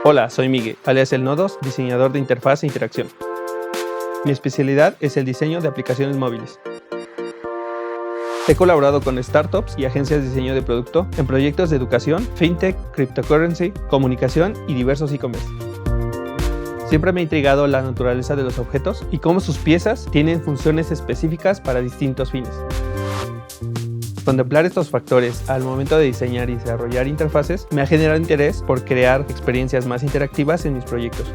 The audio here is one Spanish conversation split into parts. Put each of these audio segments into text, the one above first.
Hola, soy Miguel, alias El Nodos, diseñador de interfaz e interacción. Mi especialidad es el diseño de aplicaciones móviles. He colaborado con startups y agencias de diseño de producto en proyectos de educación, fintech, cryptocurrency, comunicación y diversos e-commerce. Siempre me ha intrigado la naturaleza de los objetos y cómo sus piezas tienen funciones específicas para distintos fines. Contemplar estos factores al momento de diseñar y desarrollar interfaces me ha generado interés por crear experiencias más interactivas en mis proyectos.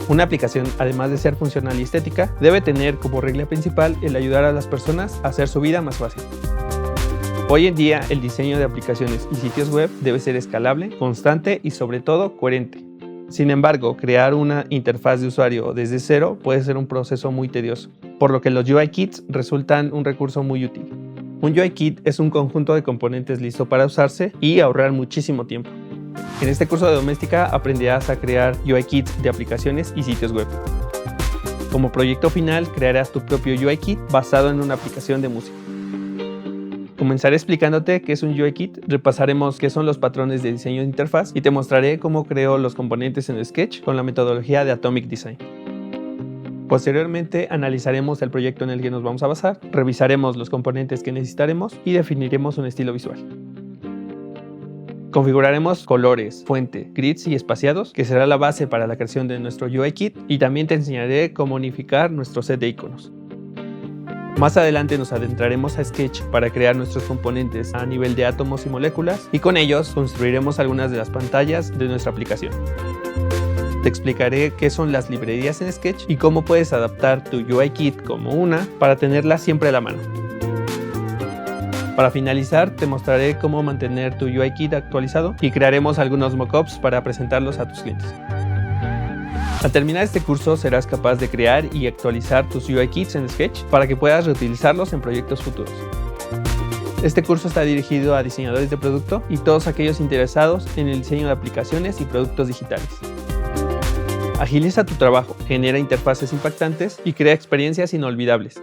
Una aplicación, además de ser funcional y estética, debe tener como regla principal el ayudar a las personas a hacer su vida más fácil. Hoy en día, el diseño de aplicaciones y sitios web debe ser escalable, constante y sobre todo coherente. Sin embargo, crear una interfaz de usuario desde cero puede ser un proceso muy tedioso, por lo que los UI Kits resultan un recurso muy útil. Un UI Kit es un conjunto de componentes listo para usarse y ahorrar muchísimo tiempo. En este curso de doméstica aprenderás a crear UI Kits de aplicaciones y sitios web. Como proyecto final, crearás tu propio UI Kit basado en una aplicación de música. Comenzaré explicándote qué es un UI Kit, repasaremos qué son los patrones de diseño de interfaz y te mostraré cómo creo los componentes en Sketch con la metodología de Atomic Design. Posteriormente analizaremos el proyecto en el que nos vamos a basar, revisaremos los componentes que necesitaremos y definiremos un estilo visual. Configuraremos colores, fuente, grids y espaciados, que será la base para la creación de nuestro UI Kit, y también te enseñaré cómo unificar nuestro set de iconos. Más adelante nos adentraremos a Sketch para crear nuestros componentes a nivel de átomos y moléculas, y con ellos construiremos algunas de las pantallas de nuestra aplicación. Te explicaré qué son las librerías en Sketch y cómo puedes adaptar tu UI Kit como una para tenerla siempre a la mano. Para finalizar, te mostraré cómo mantener tu UI Kit actualizado y crearemos algunos mockups para presentarlos a tus clientes. Al terminar este curso serás capaz de crear y actualizar tus UI Kits en Sketch para que puedas reutilizarlos en proyectos futuros. Este curso está dirigido a diseñadores de producto y todos aquellos interesados en el diseño de aplicaciones y productos digitales. Agiliza tu trabajo, genera interfaces impactantes y crea experiencias inolvidables.